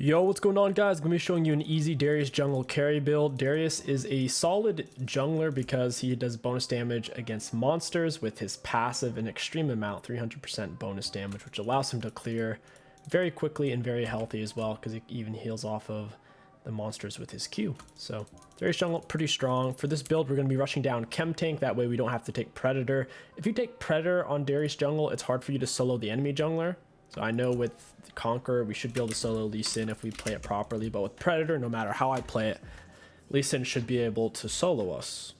Yo, what's going on, guys? I'm going to be showing you an easy Darius jungle carry build. Darius is a solid jungler because he does bonus damage against monsters with his passive an extreme amount, 300% bonus damage, which allows him to clear very quickly and very healthy as well because he even heals off of the monsters with his Q. So Darius jungle, pretty strong. For this build, we're going to be rushing down Chem Tank. That way we don't have to take Predator. If you take Predator on Darius jungle, it's hard for you to solo the enemy jungler. So I know with Conqueror, we should be able to solo Lee Sin if we play it properly. But with Predator, no matter how I play it, Lee Sin should be able to solo us.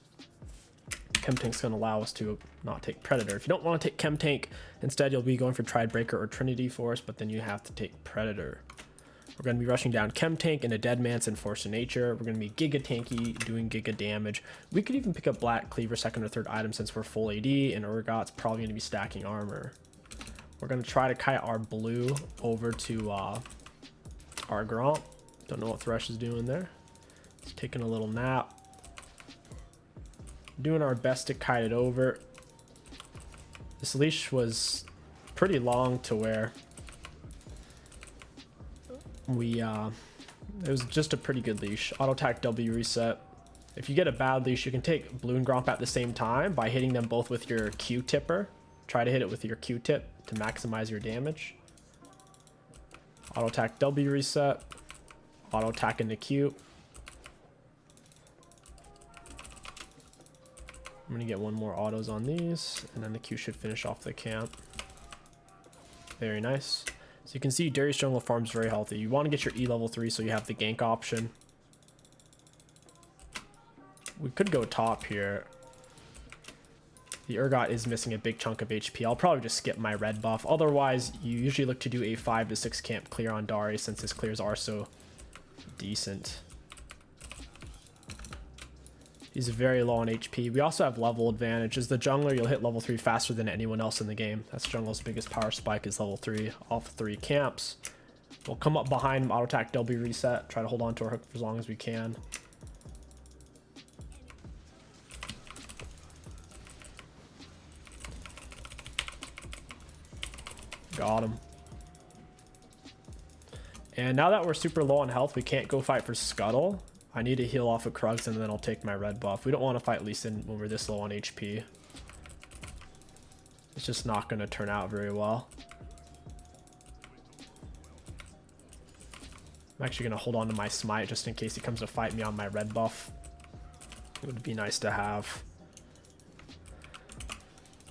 Chem Tank's going to allow us to not take Predator. If you don't want to take Chem Tank, instead you'll be going for Tidebreaker or Trinity Force, but then you have to take Predator. We're going to be rushing down Chem Tank into Deadman's and Force of Nature. We're going to be Giga Tanky, doing Giga damage. We could even pick up Black Cleaver second or third item since we're full AD, and 𝗕𝐂𝐈𝐀𝐋𝐒's probably going to be stacking armor. We're going to try to kite our blue over to our 𝗕𝐂𝐈𝐀𝐋𝐒. Don't know what Thresh is doing there. He's taking a little nap. Doing our best to kite it over. This leash was pretty long to where we it was just a pretty good leash. Auto attack W reset. If you get a bad leash, you can take blue and Gromp at the same time by hitting them both with your Q tipper. Try to hit it with your Q tip to maximize your damage. Auto attack W reset. Auto attack into Q. I'm gonna get one more autos on these, and then the Q should finish off the camp. Very nice. So you can see Darius jungle farms very healthy. You want to get your E level 3 so you have the gank option. We could go top here. The 𝗕𝐂𝐈𝐀𝐋𝐒 is missing a big chunk of HP. I'll probably just skip my red buff. Otherwise, you usually look to do a 5 to 6 camp clear on Darius since his clears are so decent. He's very low on HP. We also have level advantage. As the jungler, you'll hit level 3 faster than anyone else in the game. That's jungle's biggest power spike is level 3 off 3 camps. We'll come up behind him, auto attack W reset, try to hold on to our hook for as long as we can. Got him. And now that we're super low on health, we can't go fight for Scuttle. I need to heal off of Krugs and then I'll take my red buff. We don't want to fight Lee Sin when we're this low on HP. It's just not going to turn out very well. I'm actually going to hold on to my smite just in case he comes to fight me on my red buff. It would be nice to have.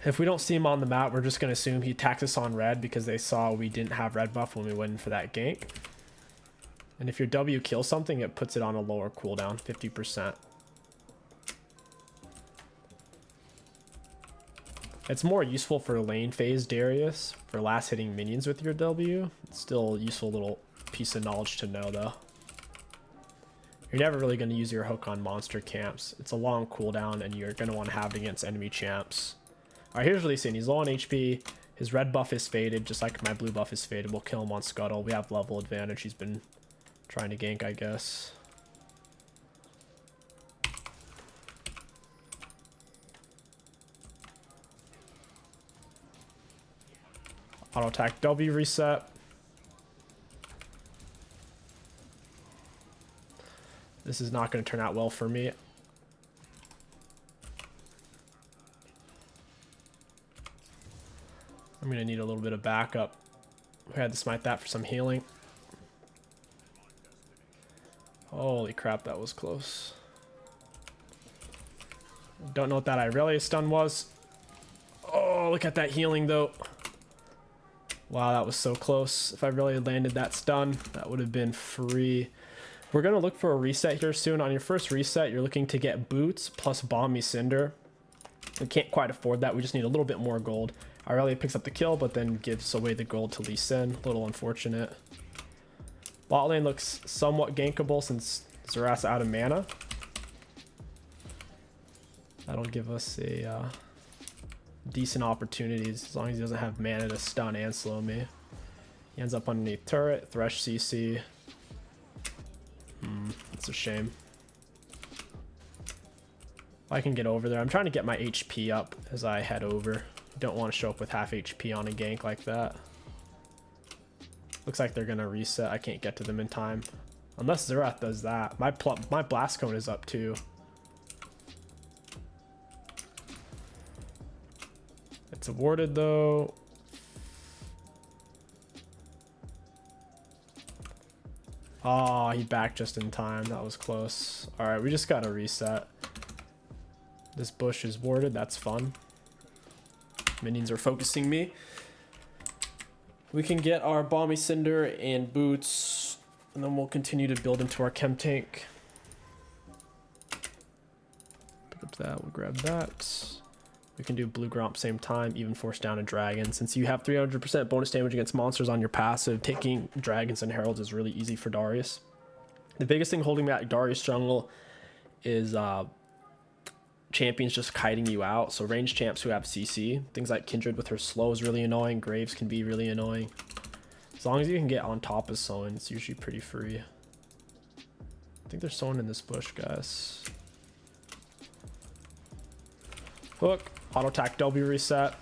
If we don't see him on the map, we're just going to assume he attacks us on red because they saw we didn't have red buff when we went in for that gank. And if your W kills something, it puts it on a lower cooldown, 50%. It's more useful for lane phase Darius, for last hitting minions with your W. It's still a useful little piece of knowledge to know though. You're never really going to use your hook on monster camps. It's a long cooldown and you're going to want to have it against enemy champs. Alright, here's Lee Sin. He's low on HP. His red buff is faded, just like my blue buff is faded. We'll kill him on Scuttle. We have level advantage. He's been trying to gank, I guess. Auto attack W reset. This is not going to turn out well for me. I'm going to need a little bit of backup. We had to smite that for some healing. Holy crap, that was close. Don't know what that Irelia stun was. Oh, look at that healing though. Wow, that was so close. If I really landed that stun, that would have been free. We're going to look for a reset here soon. On your first reset, you're looking to get boots plus Balmy Cinder. We can't quite afford that. We just need a little bit more gold. Irelia picks up the kill, but then gives away the gold to Lee Sin. A little unfortunate. Bot lane looks somewhat gankable since Zerath's out of mana. That'll give us a decent opportunities as long as he doesn't have mana to stun and slow me. He ends up underneath turret, Thresh CC. It's a shame. I can get over there. I'm trying to get my HP up as I head over. Don't want to show up with half HP on a gank like that. Looks like they're gonna reset. I can't get to them in time. Unless 𝗲𝗓 does that. My blast cone is up too. It's awarded though. Oh, he backed just in time. That was close. All right, we just gotta reset. This bush is warded. That's fun. Minions are focusing me. We can get our Balmy Cinder and boots, and then we'll continue to build into our chem tank. Pick up that. We'll grab that. We can do blue gromp same time, even force down a dragon. Since you have 300% bonus damage against monsters on your passive, taking dragons and heralds is really easy for Darius. The biggest thing holding back Darius jungle is champions just kiting you out. So range champs who have CC, things like Kindred with her slow is really annoying. Graves can be really annoying. As long as you can get on top of someone, it's usually pretty free. I think there's someone in this bush, guys. Hook. Auto attack W reset.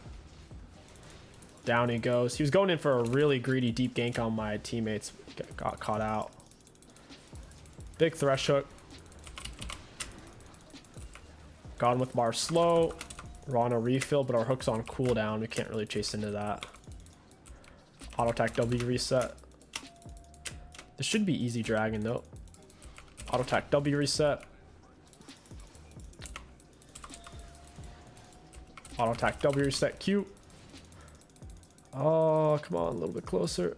Down he goes. He was going in for a really greedy deep gank on my teammates. Got caught out. Big thresh hook. Got him with bar slow. We're on a refill, but our hook's on cooldown. We can't really chase into that. Auto attack W reset. This should be easy dragon though. Auto attack W reset. Auto attack W reset Q. Oh, come on, a little bit closer.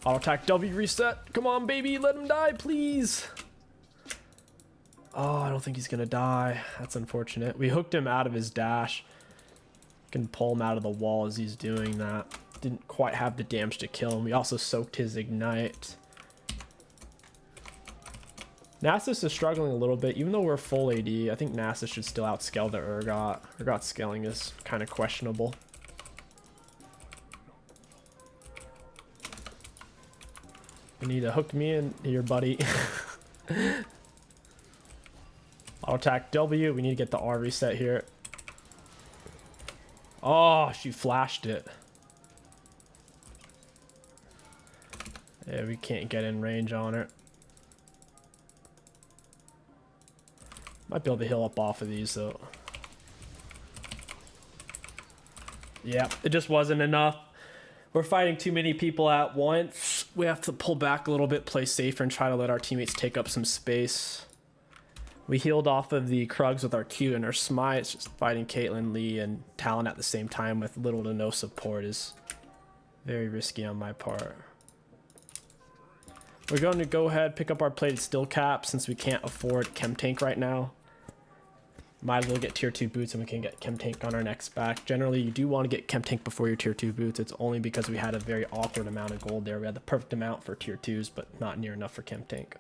Auto attack W reset. Come on, baby, let him die, please. Oh, I don't think he's gonna die. That's unfortunate. We hooked him out of his dash. Can pull him out of the wall as he's doing that. Didn't quite have the damage to kill him. We also soaked his ignite. Nasus is struggling a little bit, even though we're full AD. I think Nasus should still outscale the 𝗕𝗂𝗓. 𝗕𝗂𝗓 scaling is kind of questionable. You need to hook me in here, buddy. Auto attack W. We need to get the R reset here. Oh, she flashed it. Yeah, we can't get in range on her. Might be able to heal up off of these though. Yeah, it just wasn't enough. We're fighting too many people at once. We have to pull back a little bit, play safer, and try to let our teammates take up some space. We healed off of the Krugs with our Q and our smites. Just fighting Caitlyn, Lee, and Talon at the same time with little to no support is very risky on my part. We're going to go ahead, pick up our plated steel cap since we can't afford chem tank right now. Might as well get tier 2 boots and we can get chem tank on our next back. Generally, you do want to get chem tank before your tier 2 boots. It's only because we had a very awkward amount of gold there. We had the perfect amount for tier 2s, but not near enough for chem tank.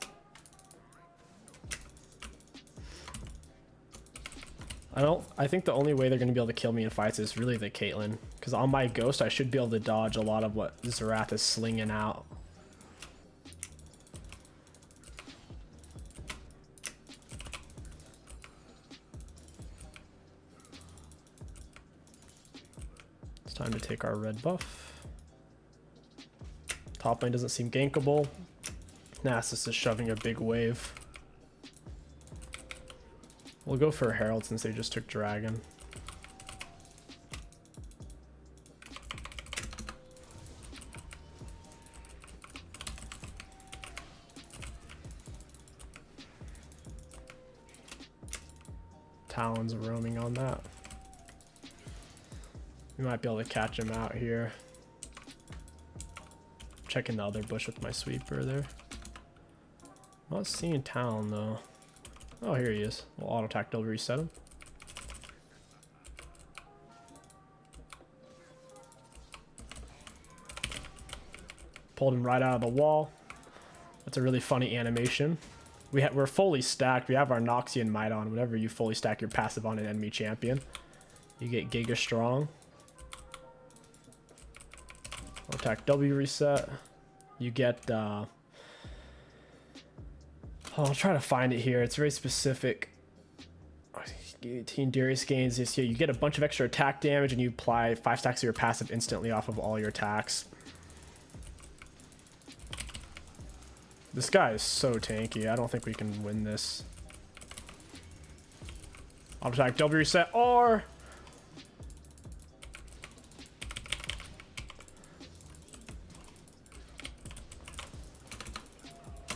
I think the only way they're going to be able to kill me in fights is really the Caitlyn. Because on my ghost, I should be able to dodge a lot of what 𝗲𝗓 is slinging out. Time to take our red buff. Top lane doesn't seem gankable. Nasus is shoving a big wave. We'll go for a herald since they just took dragon. Talon's roaming on that. We might be able to catch him out here. Checking the other bush with my sweeper there. Not seeing Talon though. Oh, here he is. We'll auto attack double reset him. Pulled him right out of the wall. That's a really funny animation. We're fully stacked. We have our Noxian Might on. Whenever you fully stack your passive on an enemy champion, you get Giga Strong. Attack W reset. You get I'll try to find it here. It's very specific. 18 Darius gains this year. You get a bunch of extra attack damage and you apply 5 stacks of your passive instantly off of all your attacks. This guy is so tanky. I don't think we can win this. I'll attack W reset R.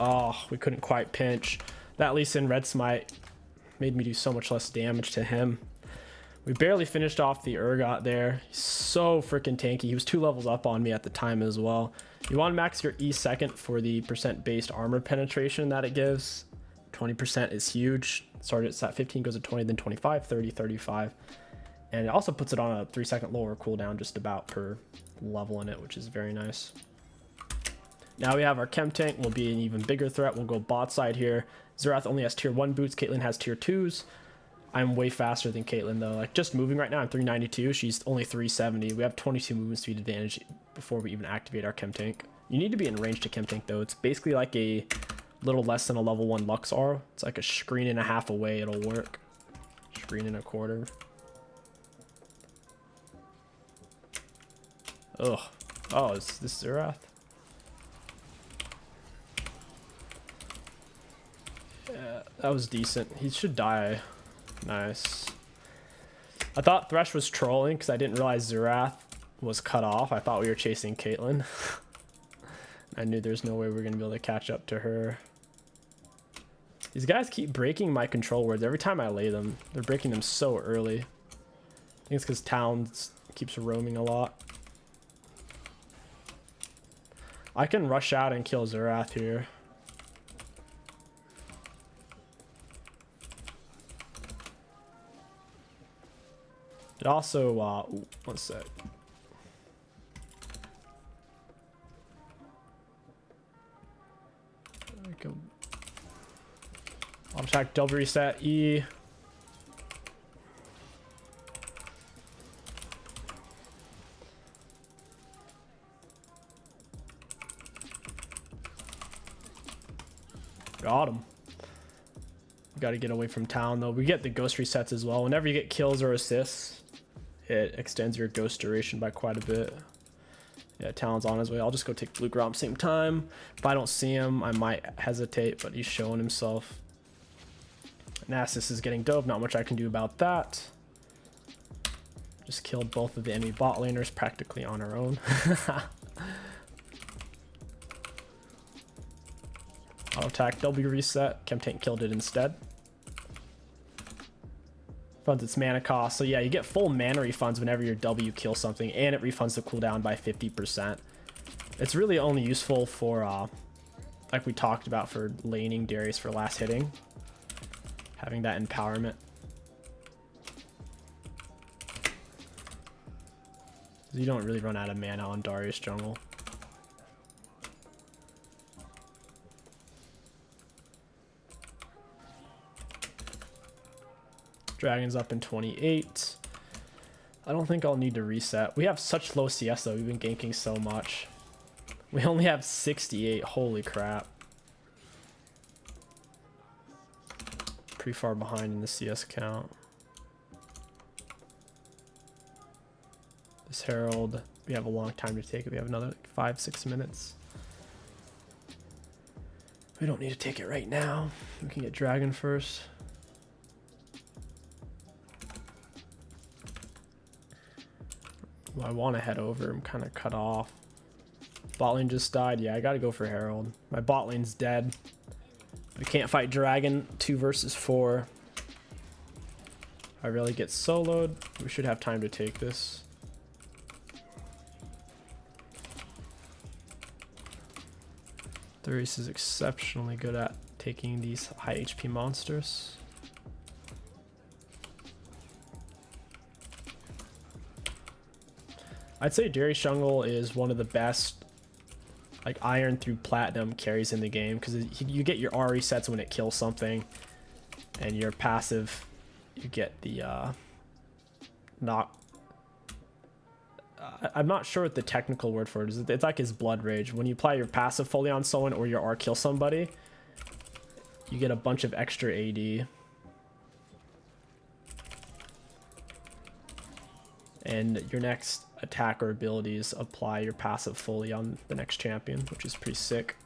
Oh, we couldn't quite pinch. That Lee Sin Red Smite made me do so much less damage to him. We barely finished off the 𝗕𝘂𝐻𝐿 there. He's so freaking tanky. He was 2 levels up on me at the time as well. You want to max your E second for the % based armor penetration that it gives. 20% is huge. Started at 15, goes to 20, then 25, 30, 35. And it also puts it on a 3-second lower cooldown just about per level in it, which is very nice. Now we have our Chem Tank, will be an even bigger threat. We'll go bot side here. Xerath only has tier 1 boots. Caitlyn has tier 2s. I'm way faster than Caitlyn though. Like just moving right now, I'm 392. She's only 370. We have 22 movement speed advantage before we even activate our Chem Tank. You need to be in range to Chem Tank though. It's basically like a little less than a level 1 Luxor. It's like a screen and a half away. It'll work. Screen and a quarter. Ugh. Oh, is this Xerath? Yeah, that was decent. He should die. Nice. I thought Thresh was trolling because I didn't realize Xerath was cut off. I thought we were chasing Caitlyn. I knew there's no way we were going to be able to catch up to her. These guys keep breaking my control words every time I lay them. They're breaking them so early. I think it's because Towns keeps roaming a lot. I can rush out and kill Xerath here. It also, ooh, one sec. There we go. I'll attack double reset E. Got him. Got to get away from town though. We get the ghost resets as well. Whenever you get kills or assists, it extends your ghost duration by quite a bit. Yeah, Talon's on his way. I'll just go take Blue Grom same time. If I don't see him, I might hesitate, but he's showing himself. Nasus is getting dove. Not much I can do about that. Just killed both of the enemy bot laners practically on our own. I'll attack W reset. Chem Tank killed it instead. Funds its mana cost. So yeah, you get full mana refunds whenever your W kills something, and it refunds the cooldown by 50%. It's really only useful for, like we talked about, for laning Darius for last hitting. Having that empowerment. You don't really run out of mana on Darius jungle. Dragon's up in 28. I don't think I'll need to reset. We have such low CS though. We've been ganking so much. We only have 68. Holy crap. Pretty far behind in the CS count. This Herald, we have a long time to take it. We have another 5-6 minutes. We don't need to take it right now. We can get Dragon first. Well, I want to head over. I'm kind of cut off. Bot lane just died. Yeah, I got to go for Herald. My bot lane's dead. We can't fight Dragon 2 versus 4. I really get soloed. We should have time to take this. Darius is exceptionally good at taking these high HP monsters. I'd say Darius jungle is one of the best, like, iron through platinum carries in the game, because you get your R resets when it kills something, and your passive, you get the I'm not sure what the technical word for it is. It's like his blood rage. When you apply your passive fully on someone or your R kill somebody, you get a bunch of extra AD. And your next attack or abilities apply your passive fully on the next champion, which is pretty sick.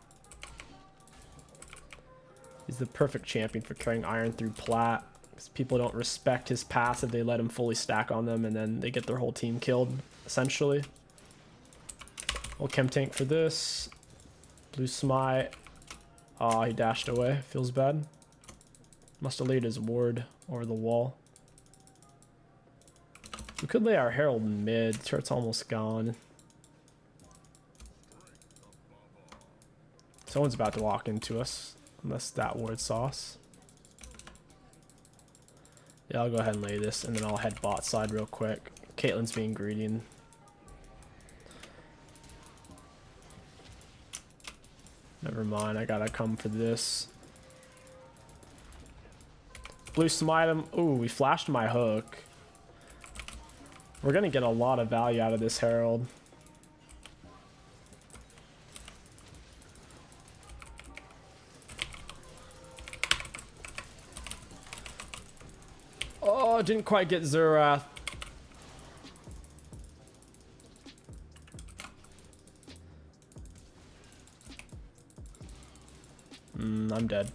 He's the perfect champion for carrying iron through plat. Because people don't respect his passive. They let him fully stack on them, and then they get their whole team killed, essentially. We'll chem tank for this. Blue smite. Aw, he dashed away. Feels bad. Must have laid his ward over the wall. We could lay our herald in mid. Turret's almost gone. Someone's about to walk into us. Unless that ward sauce. Yeah, I'll go ahead and lay this, and then I'll head bot side real quick. Caitlyn's being greedy. Never mind, I gotta come for this. Blue smite him. Ooh, we flashed my hook. We're gonna get a lot of value out of this herald. Oh, didn't quite get Xerath. I'm dead.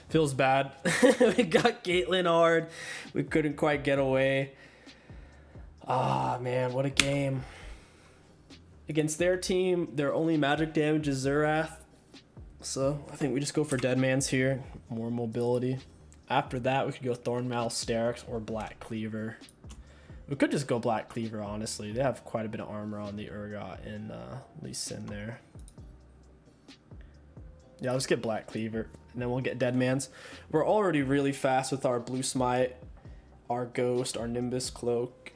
Feels bad. We got Caitlyn hard. We couldn't quite get away. Ah, man, what a game. Against their team, their only magic damage is Xerath. So I think we just go for Dead Man's here. More mobility. After that, we could go Thornmail, Sterix, or Black Cleaver. We could just go Black Cleaver, honestly. They have quite a bit of armor on the Urgot and Lee Sin there. Yeah, let's get Black Cleaver, and then we'll get Dead Man's. We're already really fast with our Blue Smite, our Ghost, our Nimbus Cloak,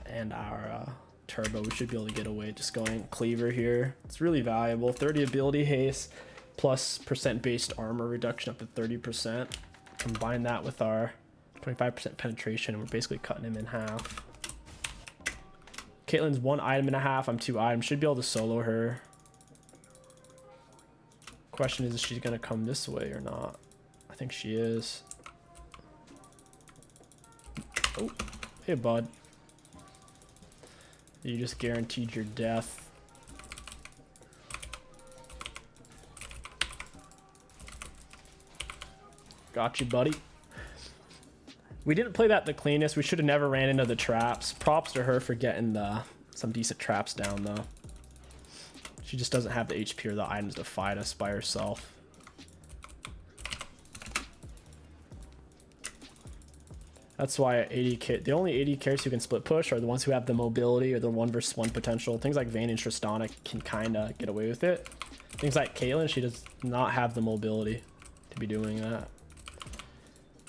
and our Turbo. We should be able to get away just going Cleaver here. It's really valuable. 30 ability haste, plus % based armor reduction up to 30%. Combine that with our 25% penetration, and we're basically cutting him in half. Caitlyn's 1 item and a half. I'm 2 items. Should be able to solo her. Question is she gonna come this way or not? I think she is. Oh, hey bud. You just guaranteed your death. Got you, buddy. We didn't play that the cleanest. We should have never ran into the traps. Props to her for getting some decent traps down though. She just doesn't have the HP or the items to fight us by herself. That's why 80k, the only 80 carries who can split push are the ones who have the mobility or the 1v1 potential. Things like Vayne and Tristana can kind of get away with it. Things like Caitlyn, she does not have the mobility to be doing that.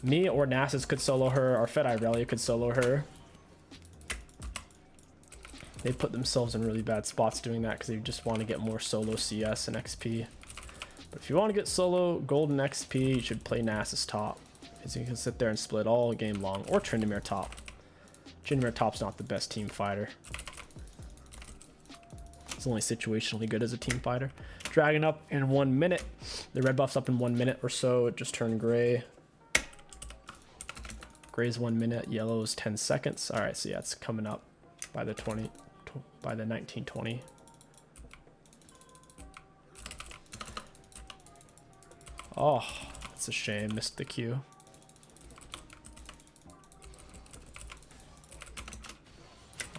Me or Nasus could solo her, or Fed Irelia could solo her. They put themselves in really bad spots doing that because they just want to get more solo CS and XP. But if you want to get solo golden XP, you should play Nasus top. Because you can sit there and split all game long. Or Tryndamere top. Tryndamere top's not the best team fighter. It's only situationally good as a team fighter. Dragon up in 1 minute. The red buff's up in 1 minute or so. It just turned gray. Gray's 1 minute. Yellow's 10 seconds. Alright, so yeah, it's coming up by the 1920. Oh, that's a shame. Missed the Q.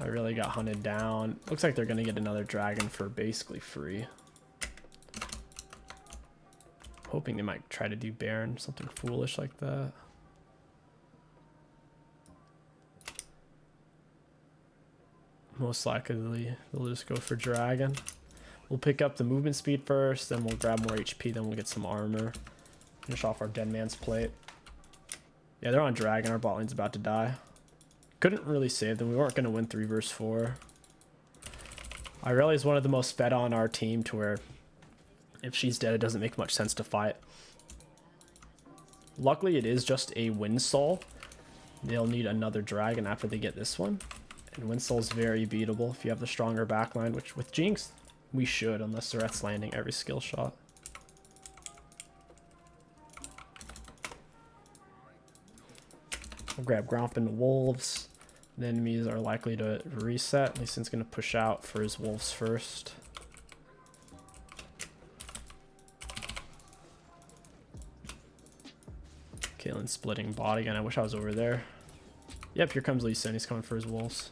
I really got hunted down. Looks like they're gonna get another dragon for basically free. Hoping they might try to do Baron, something foolish like that. Most likely they'll just go for dragon. We'll pick up the movement speed first, then we'll grab more HP, then we'll get some armor. Finish off our Dead Man's plate. Yeah, they're on dragon. Our bot lane's about to die. Couldn't really save them. We weren't going to win 3 versus 4. Irelia is one of the most fed on our team to where if she's dead, it doesn't make much sense to fight. Luckily, it is just a Windsoul. They'll need another dragon after they get this one. And Windsoul's very beatable if you have the stronger backline, which with Jinx, we should, unless Zerett's landing every skill shot. We'll grab Gromp and Wolves. The enemies are likely to reset. Lee Sin's going to push out for his Wolves first. Caitlyn splitting bot again. I wish I was over there. Yep, here comes Lee Sin. He's coming for his wolves.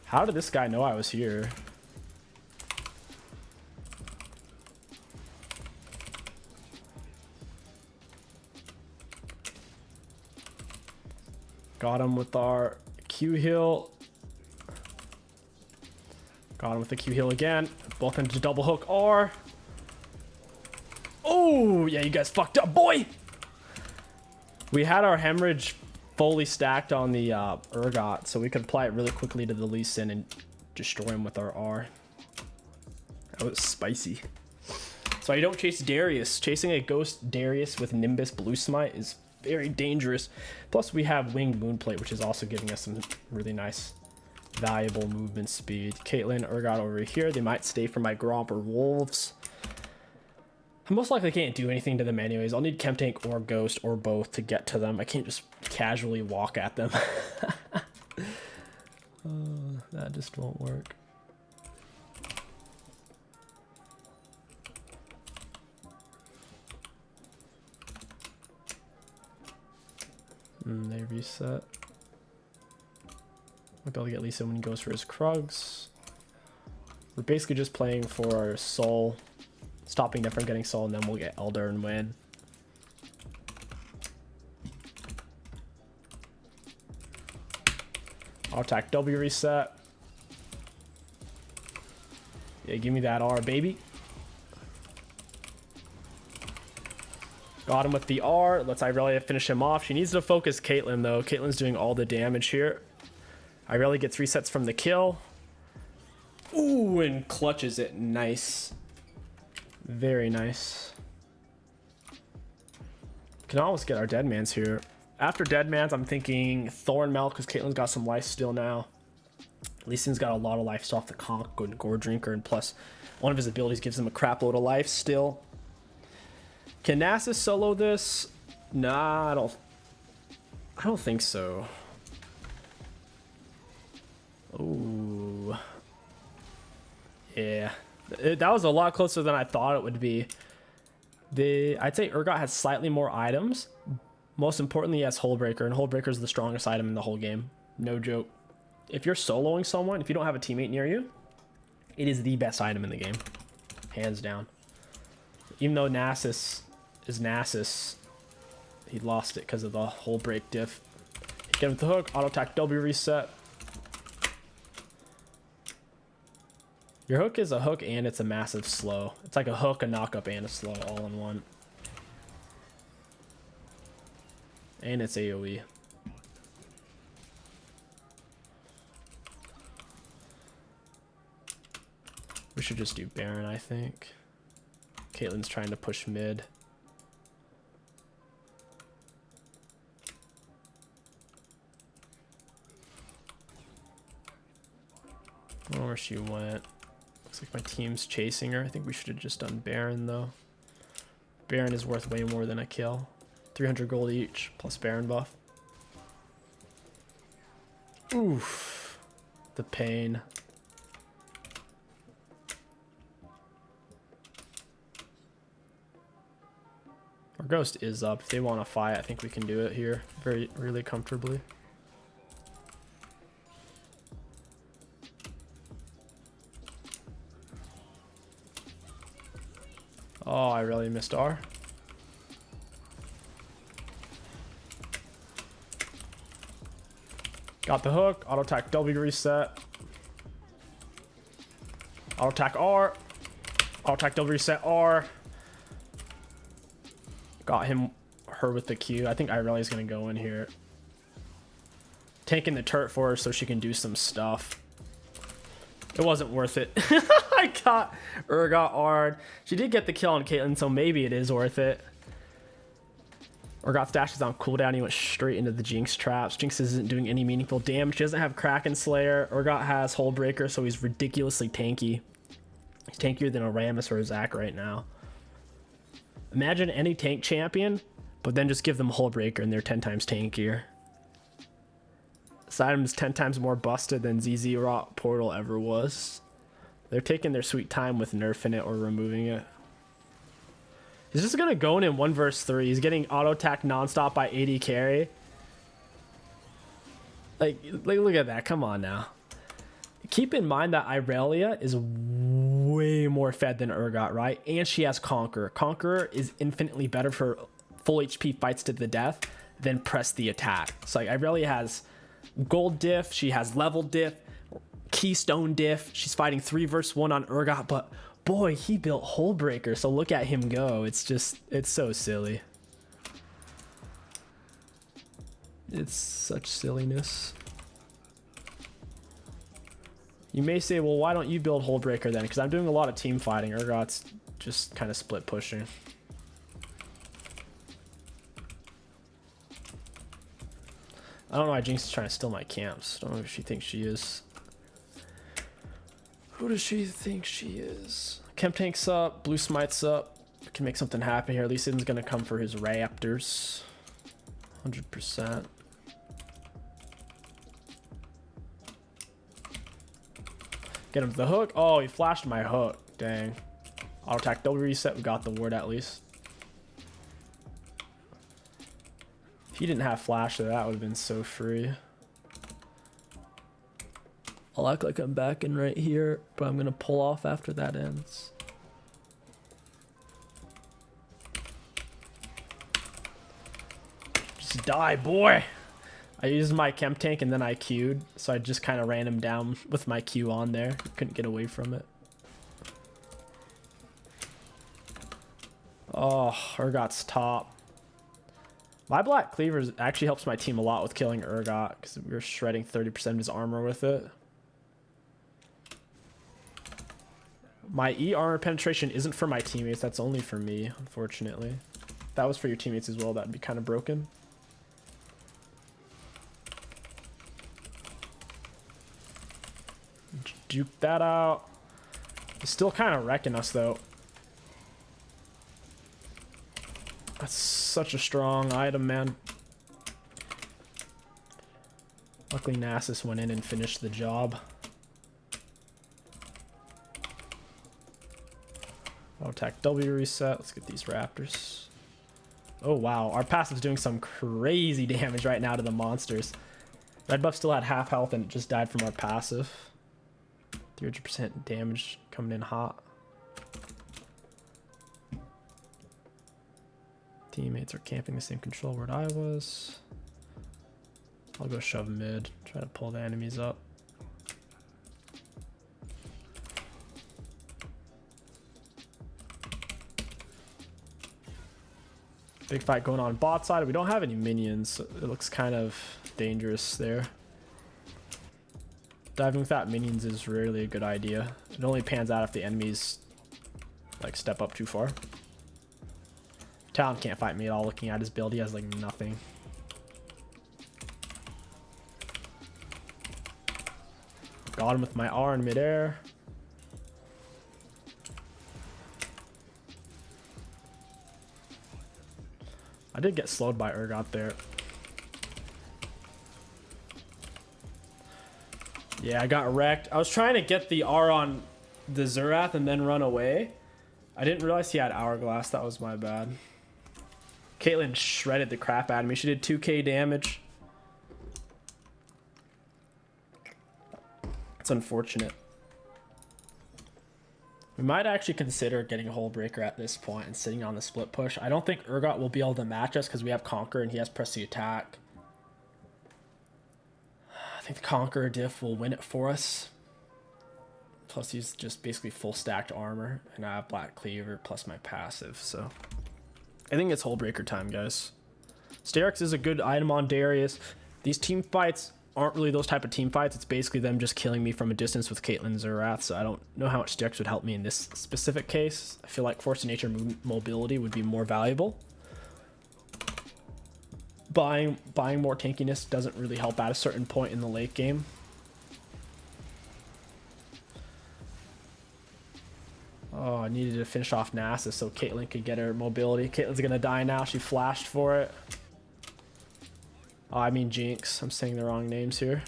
How did this guy know I was here? Got him with our Q heal. Got him with the Q heal again. Both into double hook R. Oh, yeah, you guys fucked up, boy. We had our hemorrhage fully stacked on the 𝗕𝗂𝐻𝐿, so we could apply it really quickly to the Lee Sin and destroy him with our R. That was spicy. So you don't chase Darius. Chasing a ghost Darius with Nimbus Blue Smite is very dangerous. Plus we have Winged Moonplate, which is also giving us some really nice valuable movement speed. Caitlyn, 𝗕𝗂𝐻𝐿 over here. They might stay for my Gromp or Wolves. I most likely can't do anything to them anyways. I'll need Chem Tank or Ghost or both to get to them. I can't just casually walk at them. That just won't work. They reset. Might be able to get Lee Sin when he goes for his Krugs. We're basically just playing for our soul, stopping them from getting soul, and then we'll get Elder and win. I'll attack W reset. Yeah, give me that R, baby. Got him with the R. Let's Irelia finish him off. She needs to focus Caitlyn, though. Caitlyn's doing all the damage here. Irelia gets resets from the kill. Ooh, and clutches it. Nice. Very nice. Can almost get our Deadmans here. After Deadmans, I'm thinking Thorn Melt, because Caitlyn's got some life still now. Lee Sin's got a lot of life still off the Conk and Gore Drinker, and plus one of his abilities gives him a crap load of life still. Can Nasus solo this? Nah, I don't think so. Ooh. Yeah. That was a lot closer than I thought it would be. I'd say 𝗕𝗂𝐻𝐿 has slightly more items. Most importantly, he has Hullbreaker, and Hullbreaker is the strongest item in the whole game. No joke. If you're soloing someone, if you don't have a teammate near you, it is the best item in the game. Hands down. Even though Nasus is Nasus, he lost it because of the Hullbreak diff. Get him with the hook, auto attack W reset. Your hook is a hook and it's a massive slow. It's like a hook, a knockup, and a slow all in one. And it's AoE. We should just do Baron, I think. Caitlyn's trying to push mid. I don't know where she went. Looks like my team's chasing her. I think we should have just done Baron, though. Baron is worth way more than a kill. 300 gold each, plus Baron buff. Oof. The pain. Our Ghost is up. If they want to fight, I think we can do it here really comfortably. Oh, I really missed R. Got the hook. Auto attack W reset. Auto attack R. Auto attack W reset R. Got her with the Q. I think Irelia's gonna go in here. Taking the turret for her so she can do some stuff. It wasn't worth it. I got 𝗕𝗂𝐻𝐿. She did get the kill on Caitlyn, so maybe it is worth it. 𝗕𝗂𝐻𝐿 stashes on cooldown. He went straight into the Jinx traps. Jinx isn't doing any meaningful damage. She doesn't have Kraken Slayer. 𝗕𝗂𝐻𝐿 has Hullbreaker, so he's ridiculously tanky. He's tankier than a Rammus or a Zac right now. Imagine any tank champion, but then just give them Hullbreaker and they're 10 times tankier. This item is 10 times more busted than ZZ Rock Portal ever was. They're taking their sweet time with nerfing it or removing it. He's just gonna go in 1 versus 3. He's getting auto attack nonstop by 80 carry. Like, look at that. Come on now. Keep in mind that Irelia is way more fed than 𝗕𝗂𝐻, right? And she has Conqueror. Conqueror is infinitely better for full HP fights to the death than press the attack. So like Irelia has gold diff, she has level diff, keystone diff. She's fighting 3 versus 1 on 𝗕𝗂𝐻, but boy, he built Hullbreaker. So look at him go. It's so silly. It's such silliness. You may say, well, why don't you build Hullbreaker then? Because I'm doing a lot of team fighting. 𝗕𝗂𝐻's just kind of split pushing. I don't know why Jinx is trying to steal my camps. I don't know if she thinks she is. Who does she think she is? 𝗕𝗂𝘀𝗀𝗀 up. Blue Smite's up. We can make something happen here. Lee Sin's going to come for his Raptors. 100%. Get him to the hook. Oh, he flashed my hook. Dang. Auto attack double reset. We got the ward at least. If he didn't have flash, that would have been so free. I'll act like I'm back in right here, but I'm going to pull off after that ends. Just die, boy. I used my chem tank and then I Q'd, so I just kind of ran him down with my Q on there. Couldn't get away from it. Oh, 𝗕𝗂𝐻's top. My Black Cleaver actually helps my team a lot with killing 𝗕𝗂𝐻 because we were shredding 30% of his armor with it. My E armor penetration isn't for my teammates. That's only for me, unfortunately. If that was for your teammates as well, that'd be kind of broken. Juke that out. He's still kind of wrecking us, though. That's such a strong item, man. Luckily, Nasus went in and finished the job. Auto attack W reset. Let's get these Raptors. Oh, wow. Our passive's doing some crazy damage right now to the monsters. Red buff still had half health and it just died from our passive. 300% damage coming in hot. Teammates are camping the same control where I was. I'll go shove mid, try to pull the enemies up. Big fight going on bot side. We don't have any minions, so it looks kind of dangerous there. Diving without minions is rarely a good idea. It only pans out if the enemies like step up too far. Talon can't fight me at all. Looking at his build, he has like nothing. Got him with my R in midair. I did get slowed by 𝗕𝗂𝐻 there. Yeah, I got wrecked. I was trying to get the R on the Xerath and then run away. I didn't realize he had Hourglass. That was my bad. Caitlyn shredded the crap out of me. She did 2k damage. It's unfortunate. We might actually consider getting a Hullbreaker at this point and sitting on the split push. I don't think 𝗕𝗂𝐻 will be able to match us because we have Conqueror and he has press the attack. I think the Conqueror diff will win it for us. Plus he's just basically full stacked armor and I have Black Cleaver plus my passive, so I think it's Hullbreaker time, guys. Sterak's is a good item on Darius. These team fights aren't really those type of team fights. It's basically them just killing me from a distance with Caitlyn Xerath, so I don't know how much Sterak's would help me in this specific case. I feel like Force of Nature mobility would be more valuable. Buying more tankiness doesn't really help at a certain point in the late game. Oh, I needed to finish off Nasus so Caitlyn could get her mobility. Caitlyn's gonna die now. She flashed for it. Oh, I mean Jinx. I'm saying the wrong names here.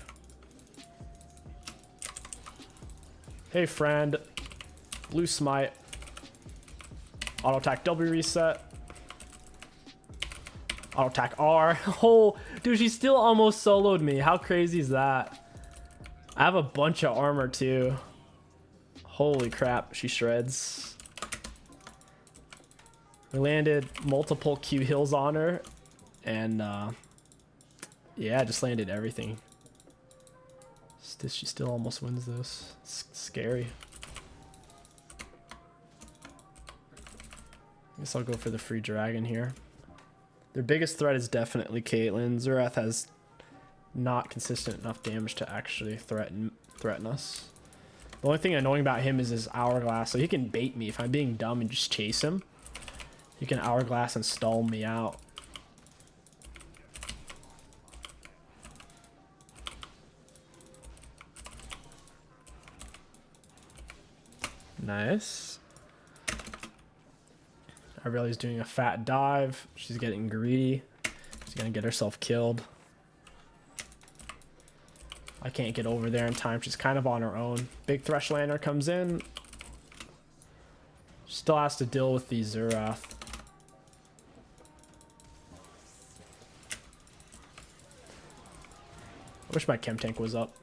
Hey, friend. Blue Smite. Auto attack W reset. Auto attack R. Oh, dude, she still almost soloed me. How crazy is that? I have a bunch of armor too. Holy crap, she shreds. We landed multiple Q hills on her, and yeah, just landed everything. She still almost wins this. It's scary. I guess I'll go for the free dragon here. Their biggest threat is definitely Caitlyn. Xerath has not consistent enough damage to actually threaten us. The only thing annoying about him is his hourglass, so he can bait me if I'm being dumb and just chase him. He can hourglass and stall me out. Nice. Aurelia's doing a fat dive. She's getting greedy. She's gonna get herself killed. I can't get over there in time. She's kind of on her own. Big Threshlander comes in. Still has to deal with the Xerath. I wish my chem tank was up.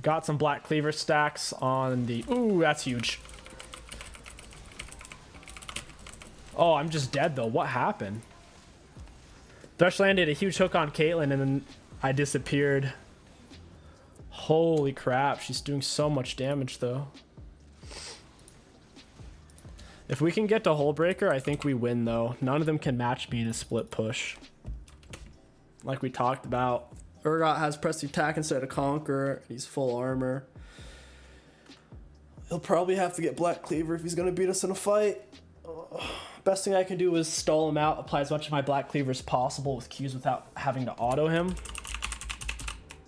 Got some Black Cleaver stacks on the... Ooh, that's huge. Oh, I'm just dead though. What happened? Thresh landed a huge hook on Caitlyn and then I disappeared. Holy crap. She's doing so much damage though. If we can get to Hullbreaker, I think we win though. None of them can match me in a split push. Like we talked about. Urgot has press attack instead of conquer. He's full armor. He'll probably have to get Black Cleaver if he's going to beat us in a fight. Best thing I can do is stall him out, apply as much of my Black Cleaver as possible with Qs without having to auto him.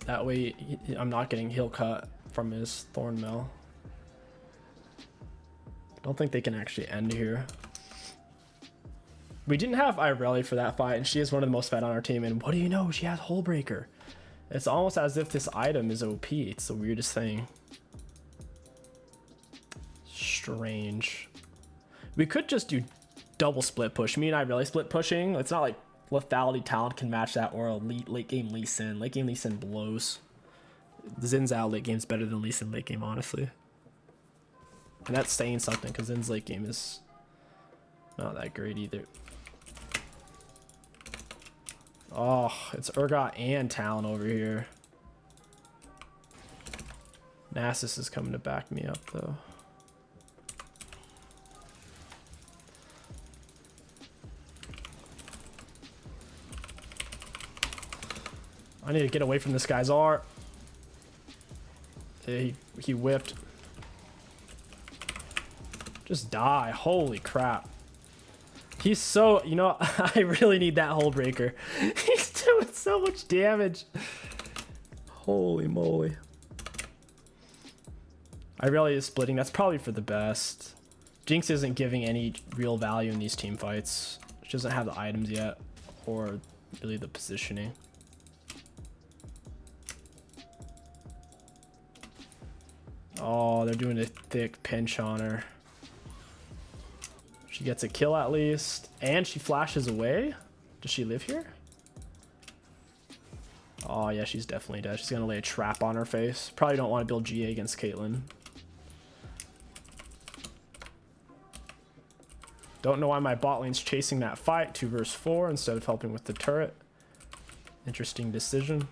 That way I'm not getting heal cut from his Thorn Mill. Don't think they can actually end here. We didn't have Irelia for that fight, and she is one of the most fed on our team, and what do you know? She has Hullbreaker. It's almost as if this item is OP. It's the weirdest thing. Strange. We could just do double split push. Me and Irelia split pushing. It's not like lethality talent can match that, or a late game Lee Sin. Late game Lee Sin blows. Zin's out late game's better than Lee Sin late game, honestly. And that's saying something, because Zin's late game is not that great either. Oh, it's Urgot and Talon over here. Nasus is coming to back me up, though. I need to get away from this guy's art. Yeah, he whipped. Just die. Holy crap. He's so, you know, I really need that Hullbreaker. He's doing so much damage. Holy moly. Irelia is splitting. That's probably for the best. Jinx isn't giving any real value in these team fights. She doesn't have the items yet, or really the positioning. Oh, they're doing a thick pinch on her. She gets a kill at least, and she flashes away. Does she live here? Oh yeah, she's definitely dead. She's gonna lay a trap on her face. Probably don't want to build GA against Caitlyn. Don't know why my bot lane's chasing that fight 2 versus 4 instead of helping with the turret. Interesting decision.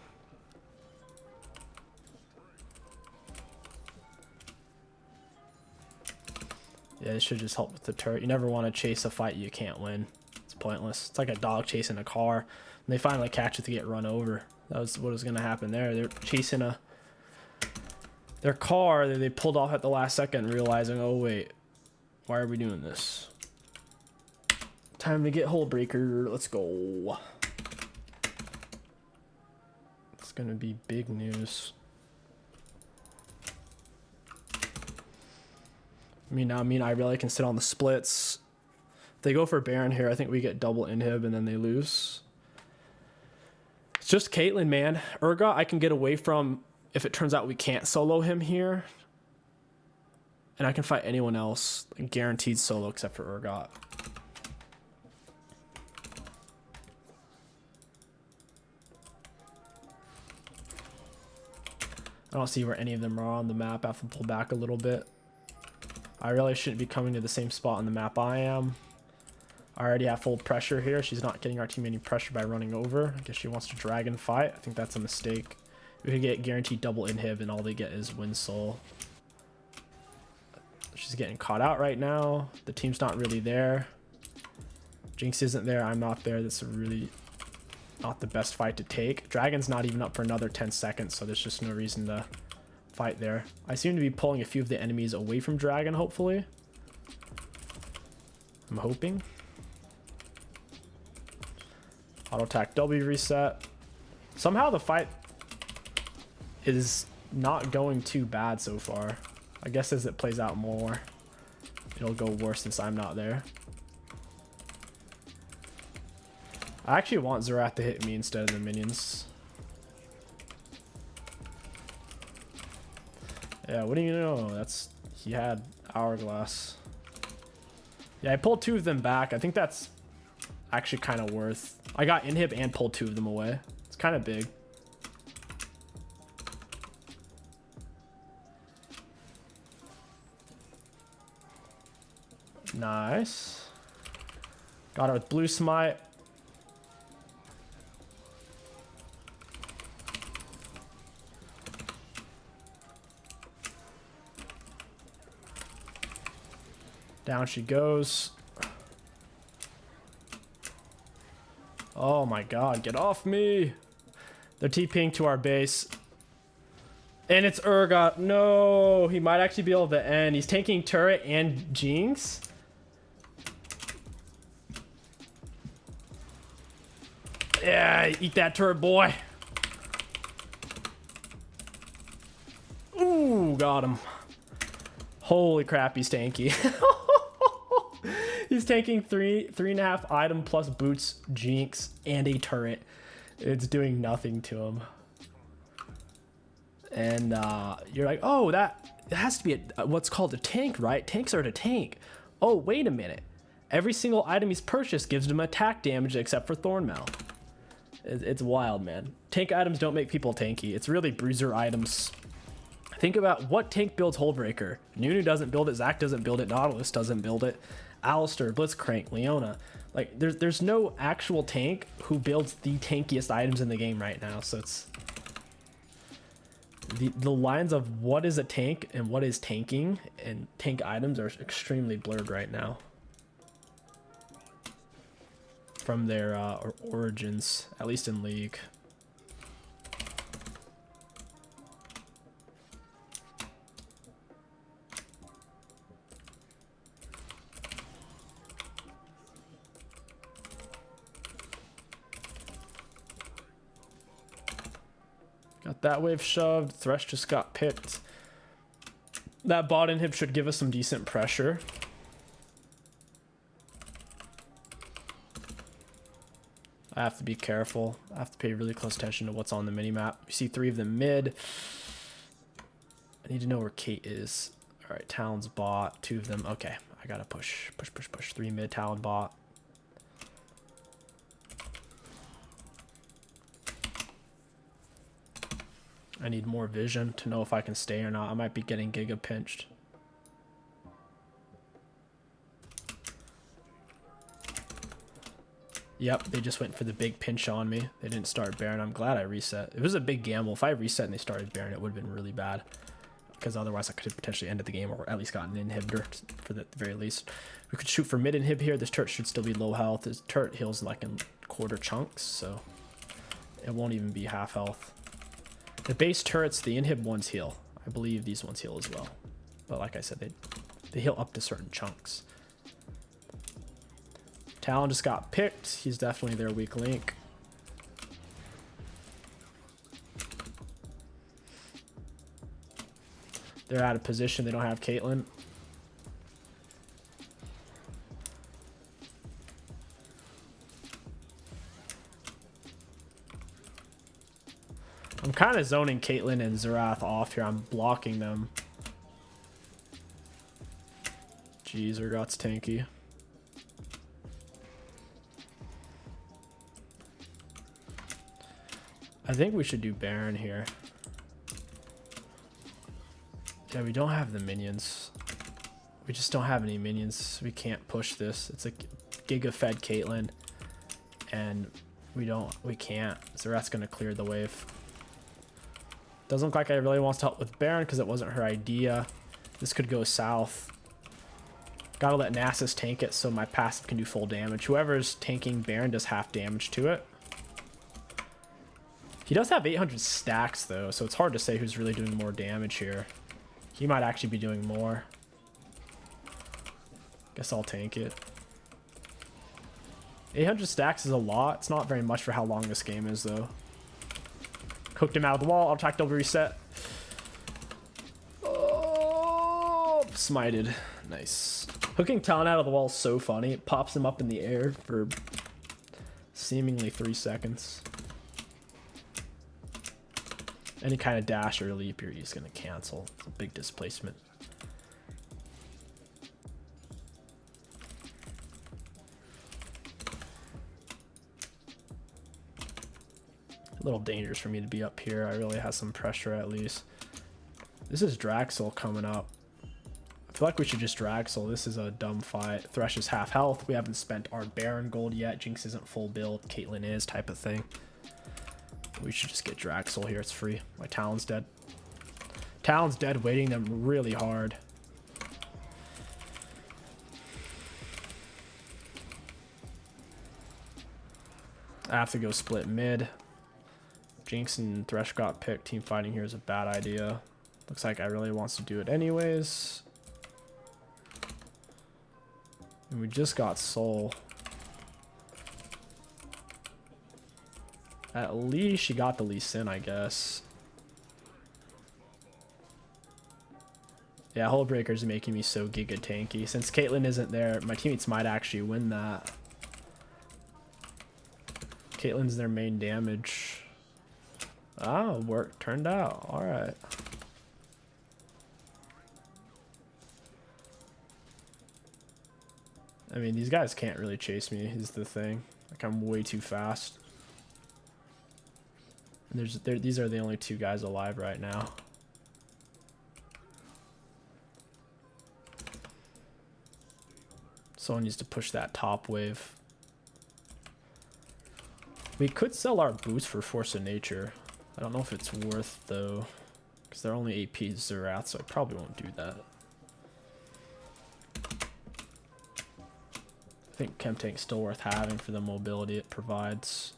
Yeah, this should just help with the turret. You never want to chase a fight you can't win. It's pointless. It's like a dog chasing a car. And they finally catch it to get run over. That was what was going to happen there. They're chasing their car that they pulled off at the last second, realizing, oh wait, why are we doing this? Time to get Hullbreaker. Let's go. It's going to be big news. I mean, now me and Irelia can sit on the splits. If they go for Baron here, I think we get double inhib and then they lose. just 𝗕𝐿𝐴, man. 𝗕𝐂𝐈 I can get away from if it turns out we can't solo him here. And I can fight anyone else. Guaranteed solo except for 𝗕𝐂𝐈. I don't see where any of them are on the map. I have to pull back a little bit. I really shouldn't be coming to the same spot on the map I am. I already have full pressure here. She's not getting our team any pressure by running over. I guess she wants to dragon fight. I think that's a mistake. We could get guaranteed double inhib and all they get is win soul. She's getting caught out right now. The team's not really there. Jinx isn't there. I'm not there. That's really not the best fight to take. Dragon's not even up for another 10 seconds, so there's just no reason to fight there. I seem to be pulling a few of the enemies away from Dragon, hopefully. I'm hoping. Auto attack W reset. Somehow the fight is not going too bad so far. I guess as it plays out more, it'll go worse since I'm not there. I actually want Xerath to hit me instead of the minions. Yeah, what do you know? That's, he had Hourglass. Yeah, I pulled 2 of them back. I think that's actually kind of worth. I got inhib and pulled 2 of them away. It's kind of big. Nice. Got her with blue smite. Down she goes. Oh my god, get off me. They're TPing to our base. And it's 𝗕𝐿𝐴. No, he might actually be able to end. He's tanking turret and Jinx. Yeah, eat that turret, boy. Ooh, got him. Holy crap, he's tanky. He's taking 3.5 item plus boots, Jinx, and a turret. It's doing nothing to him. And you're like, oh, that has to be what's called a tank, right? Tanks are to tank. Oh, wait a minute. Every single item he's purchased gives him attack damage except for Thornmail. It's wild, man. Tank items don't make people tanky. It's really bruiser items. Think about what tank builds Hullbreaker. Nunu doesn't build it. Zac doesn't build it. Nautilus doesn't build it. Alistair, Blitzcrank, Leona. Like, there's no actual tank who builds the tankiest items in the game right now. So it's the lines of what is a tank and what is tanking and tank items are extremely blurred right now from their origins, at least in League. Got that wave shoved. Thresh just got picked. That bot inhib should give us some decent pressure. I have to be careful. I have to pay really close attention to what's on the minimap. You see 3 of them mid. I need to know where Kate is. All right, Talon's bot. 2 of them. Okay, I gotta push. 3 mid, Talon bot. I need more vision to know if I can stay or not. I might be getting Giga pinched. Yep, they just went for the big pinch on me. They didn't start Baron. I'm glad I reset. It was a big gamble. If I reset and they started Baron, it would have been really bad. Because otherwise I could have potentially ended the game or at least gotten an inhibitor for the very least. We could shoot for mid inhib here. This turret should still be low health. This turret heals like in quarter chunks, so it won't even be half health. The base turrets, the inhib ones heal. I believe these ones heal as well. But like I said, they heal up to certain chunks. Talon just got picked. He's definitely their weak link. They're out of position. They don't have Caitlyn. I'm kind of zoning Caitlyn and Xerath off here. I'm blocking them. Jeez, Urgot's tanky. I think we should do Baron here. Yeah, we don't have the minions. We just don't have any minions. We can't push this. It's a Giga fed Caitlyn. And we can't. Xerath's gonna clear the wave. Doesn't look like I really wants to help with Baron because it wasn't her idea. This could go south. Gotta let Nasus tank it so my passive can do full damage. Whoever's tanking Baron does half damage to it. He does have 800 stacks though, so it's hard to say who's really doing more damage here. He might actually be doing more. Guess I'll tank it. 800 stacks is a lot. It's not very much for how long this game is though. Hooked him out of the wall. I'll attack double reset. Oh, smited. Nice. Hooking Talon out of the wall is so funny. It pops him up in the air for seemingly 3 seconds. Any kind of dash or leap, you're just going to cancel. It's a big displacement. A little dangerous for me to be up here. I really have some pressure at least. This is Draxel coming up. I feel like we should just Draxel. This is a dumb fight. Thresh is half health. We haven't spent our Baron gold yet. Jinx isn't full build. Caitlyn is, type of thing. We should just get Draxel here. It's free. My Talon's dead. Talon's dead, waiting them really hard. I have to go split mid. Jinx and Thresh got picked. Team fighting here is a bad idea. Looks like I really wants to do it anyways. And we just got Soul. At least she got the Lee Sin, I guess. Yeah, Hullbreaker's making me so giga tanky. Since Caitlyn isn't there, my teammates might actually win that. Caitlyn's their main damage. Ah, work turned out. Alright. I mean, these guys can't really chase me, is the thing. Like, I'm way too fast. And these are the only 2 guys alive right now. Someone needs to push that top wave. We could sell our boots for Force of Nature. I don't know if it's worth though, because they're only AP Xerath, so I probably won't do that. I think Chem Tank's still worth having for the mobility it provides.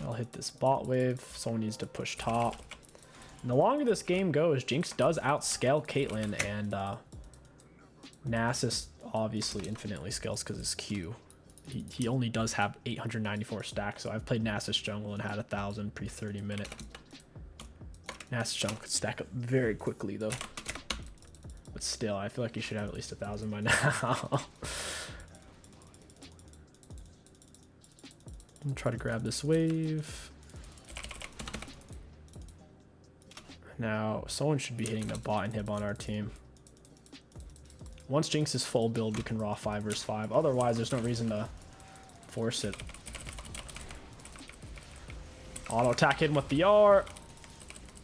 I'll hit this bot wave. Someone needs to push top. And the longer this game goes, Jinx does outscale Caitlyn, and Nasus obviously infinitely scales because it's Q. He only does have 894 stacks, so I've played Nasus jungle and had 1,000 pre 30 minute. Nasus jungle could stack up very quickly though. But still, I feel like you should have at least 1,000 by now. I'm gonna try to grab this wave. Now, someone should be hitting the bot inhib on our team. Once Jinx is full build, we can raw 5 versus 5. Otherwise, there's no reason to force it. Auto attack him with the R.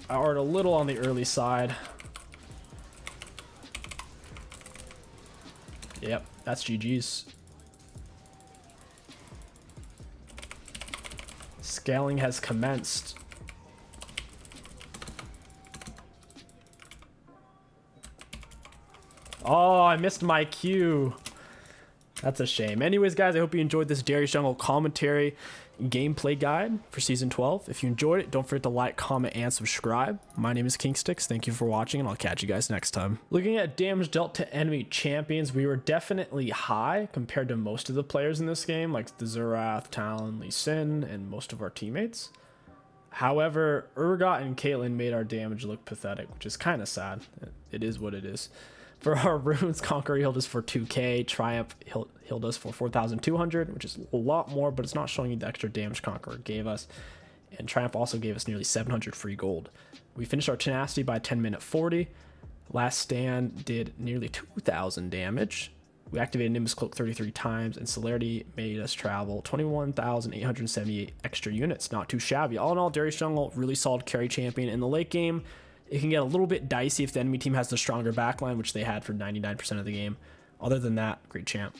I R'd a little on the early side. Yep, that's GG's. Scaling has commenced. Oh, I missed my Q. That's a shame. Anyways, guys, I hope you enjoyed this Darius Jungle commentary gameplay guide for Season 12. If you enjoyed it, don't forget to like, comment, and subscribe. My name is kingstix. Thank you for watching, and I'll catch you guys next time. Looking at damage dealt to enemy champions, we were definitely high compared to most of the players in this game, like the Xerath, Talon, Lee Sin, and most of our teammates. However, Urgot and Caitlyn made our damage look pathetic, which is kind of sad. It is what it is. For our runes, Conqueror healed us for 2k, Triumph healed us for 4,200, which is a lot more, but it's not showing you the extra damage Conqueror gave us. And Triumph also gave us nearly 700 free gold. We finished our Tenacity by 10-minute 40. Last Stand did nearly 2,000 damage. We activated Nimbus Cloak 33 times, and Celerity made us travel 21,878 extra units. Not too shabby. All in all, Darius Jungle, really solid carry champion. In the late game, it can get a little bit dicey if the enemy team has the stronger backline, which they had for 99% of the game. Other than that, great champ.